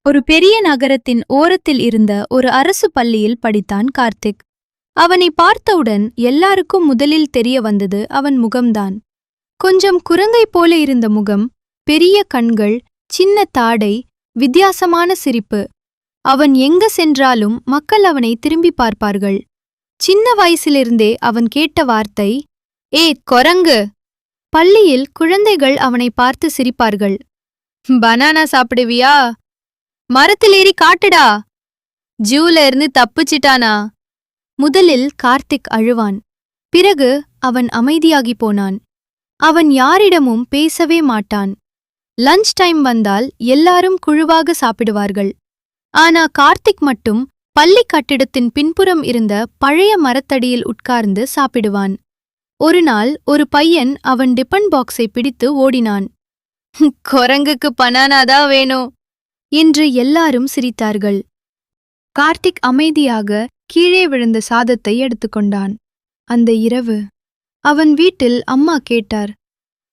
ஒரு பெரிய நகரத்தின் ஓரத்தில் இருந்த ஒரு அரசு பள்ளியில் படித்தான் கார்த்திக். அவனை பார்த்தவுடன் எல்லாருக்கும் முதலில் தெரிய வந்தது அவன் முகம்தான். கொஞ்சம் குரங்கை போல இருந்த முகம், பெரிய கண்கள், சின்ன தாடை, வித்தியாசமான சிரிப்பு. அவன் எங்க சென்றாலும் மக்கள் அவனை திரும்பி பார்ப்பார்கள். சின்ன வயசிலிருந்தே அவன் கேட்ட வார்த்தை, ஏ கொரங்கு. பள்ளியில் குழந்தைகள் அவனை பார்த்து சிரிப்பார்கள். பனானா சாப்பிடுவியா? மரத்தில் ஏறி காட்டுடா. ஜூல இருந்து தப்பிச்சிட்டானா? முதலில் கார்த்திக் அழுவான். பிறகு அவன் அமைதியாகி போனான். அவன் யாரிடமும் பேசவே மாட்டான். லஞ்ச் டைம் வந்தால் எல்லாரும் குழுவாக சாப்பிடுவார்கள். ஆனா கார்த்திக் மட்டும் பள்ளி கட்டிடத்தின் பின்புறம் இருந்த பழைய மரத்தடியில் உட்கார்ந்து சாப்பிடுவான். ஒரு நாள் ஒரு பையன் அவன் டிபன் பாக்ஸை பிடித்து ஓடினான். குரங்குக்கு பனானாதான் வேணும் என்று எல்லாரும் சிரித்தார்கள். கார்த்திக் அமைதியாக கீழே விழுந்த சாதத்தை எடுத்துக்கொண்டான். அந்த இரவு அவன் வீட்டில் அம்மா கேட்டார்,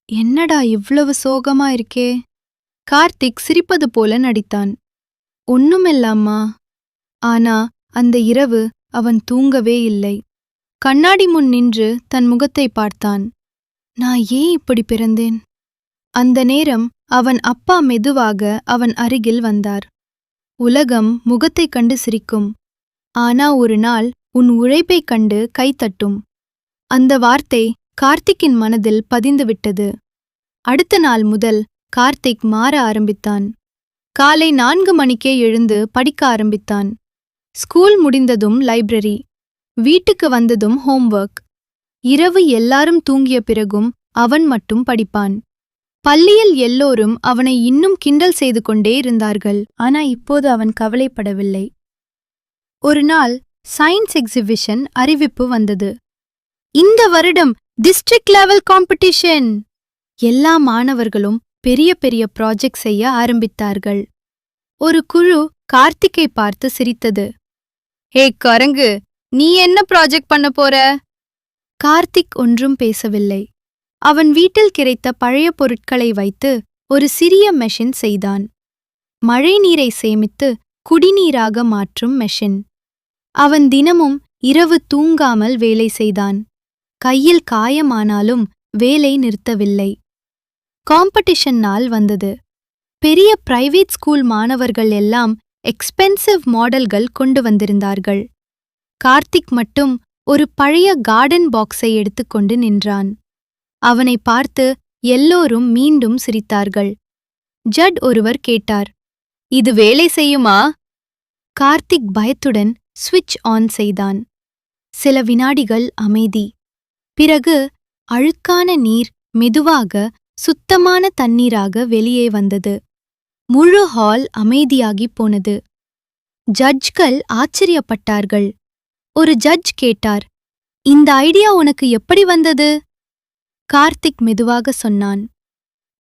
என்னடா இவ்வளவு சோகமா இருக்கே? கார்த்திக் சிரிப்பது போல நடித்தான். ஒண்ணுமில்லம்மா. ஆனா அந்த இரவு அவன் தூங்கவே இல்லை. கண்ணாடி முன் நின்று தன் முகத்தை பார்த்தான். நான் ஏன் இப்படி பிறந்தேன்? அந்த நேரம் அவன் அப்பா மெதுவாக அவன் அருகில் வந்தார். உலகம் முகத்தைக் கண்டு சிரிக்கும். ஆனா ஒரு நாள் உன் உழைப்பைக் கண்டு கைத்தட்டும். அந்த வார்த்தை கார்த்திக்கின் மனதில் பதிந்துவிட்டது. அடுத்த நாள் முதல் கார்த்திக் மாற ஆரம்பித்தான். காலை 4 மணிக்கே எழுந்து படிக்க ஆரம்பித்தான். ஸ்கூல் முடிந்ததும் லைப்ரரி, வீட்டுக்கு வந்ததும் ஹோம்வொர்க். இரவு எல்லாரும் தூங்கிய பிறகும் அவன் மட்டும் படிப்பான். பள்ளியில் எல்லோரும் அவனை இன்னும் கிண்டல் செய்து கொண்டே இருந்தார்கள். ஆனா இப்போது அவன் கவலைப்படவில்லை. ஒரு நாள் சயின்ஸ் எக்ஸிபிஷன் அறிவிப்பு வந்தது. இந்த வருடம் டிஸ்ட்ரிக்ட் லெவல் காம்படிஷன். எல்லா மாணவர்களும் பெரிய பெரிய ப்ராஜெக்ட் செய்ய ஆரம்பித்தார்கள். ஒரு குழு கார்த்திக்கை பார்த்து சிரித்தது. ஹே கரங்கு, நீ என்ன ப்ராஜெக்ட் பண்ண போற? கார்த்திக் ஒன்றும் பேசவில்லை. அவன் வீட்டில் கிடைத்த பழைய பொருட்களை வைத்து ஒரு சிறிய மெஷின் செய்தான். மழை நீரை சேமித்து குடிநீராக மாற்றும் மெஷின். அவன் தினமும் இரவு தூங்காமல் வேலை செய்தான். கையில் காயமானாலும் வேலை நிறுத்தவில்லை. காம்படிஷன் நாள் வந்தது. பெரிய பிரைவேட் ஸ்கூல் மாணவர்கள் எல்லாம் எக்ஸ்பென்சிவ் மாடல்கள் கொண்டு வந்திருந்தார்கள். கார்த்திக் மட்டும் ஒரு பழைய கார்டன் பாக்ஸை எடுத்துக்கொண்டு நின்றான். அவனை பார்த்து எல்லோரும் மீண்டும் சிரித்தார்கள். ஜட் ஒருவர் கேட்டார், இது வேலை செய்யுமா? கார்த்திக் பயத்துடன் ஸ்விட்ச் ஆன் செய்தான். சில வினாடிகள் அமைதி. பிறகு அழுக்கான நீர் மெதுவாக சுத்தமான தண்ணீராக வெளியே வந்தது. முழு ஹால் அமைதியாகிப் போனது. ஜட்ஜ்கள் ஆச்சரியப்பட்டார்கள். ஒரு ஜட்ஜ் கேட்டார், இந்த ஐடியா உனக்கு எப்படி வந்தது? கார்த்திக் மெதுவாக சொன்னான்,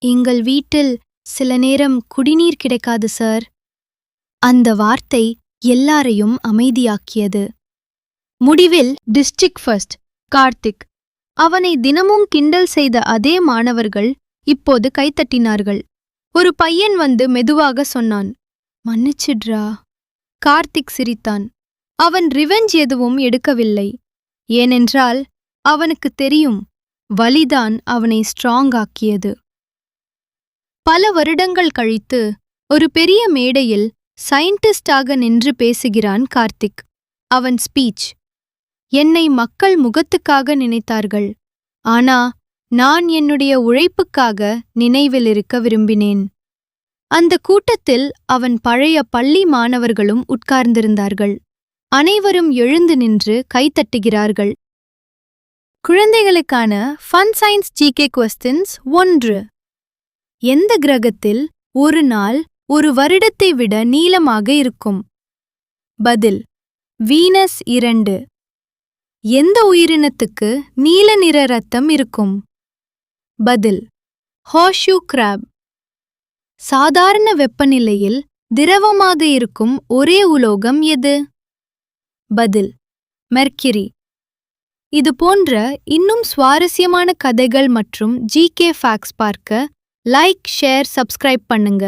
எங்கள் வீட்டில் சில நேரம் குடிநீர் கிடைக்காது சார். அந்த வார்த்தை எல்லாரையும் அமைதியாக்கியது. முடிவில் டிஸ்ட்ரிக்ட் ஃபர்ஸ்ட் கார்த்திக். அவனை தினமும் கிண்டல் செய்த அதே மாணவர்கள் இப்போது கைத்தட்டினார்கள். ஒரு பையன் வந்து மெதுவாக சொன்னான், மன்னிச்சிட்ரா. கார்த்திக் சிரித்தான். அவன் ரிவெஞ்ச் எதுவும் எடுக்கவில்லை. ஏனென்றால் அவனுக்கு தெரியும், வலிதான் அவனை ஸ்ட்ராங் ஆக்கியது. பல வருடங்கள் கழித்து ஒரு பெரிய மேடையில் சயின்டிஸ்டாக நின்று பேசுகிறான் கார்த்திக். அவன் ஸ்பீச், என்னை மக்கள் முகத்துக்காக நினைத்தார்கள். ஆனா நான் என்னுடைய உழைப்புக்காக நினைவில் இருக்க விரும்பினேன். அந்த கூட்டத்தில் அவன் பழைய பள்ளி மாணவர்களும் உட்கார்ந்திருந்தார்கள். அனைவரும் எழுந்து நின்று கைத்தட்டுகிறார்கள். குழந்தைகளுக்கான ஃபன் சயின்ஸ் ஜிகே கொஸ்டின்ஸ் 1. எந்த கிரகத்தில் ஒரு நாள் ஒரு வருடத்தை விட நீளமாக இருக்கும்? பதில், வீனஸ். 2. எந்த உயிரினத்துக்கு நீல நிற இரத்தம் இருக்கும்? பதில், ஹார்ஸ்ஷூ கிராப். சாதாரண வெப்பநிலையில் திரவமாக இருக்கும் ஒரே உலோகம் எது? பதில், மெர்க்குரி. இது போன்ற இன்னும் சுவாரஸ்யமான கதைகள் மற்றும் ஜிகே ஃபேக்ட்ஸ் பார்க்க லைக், ஷேர், சப்ஸ்கிரைப் பண்ணுங்க.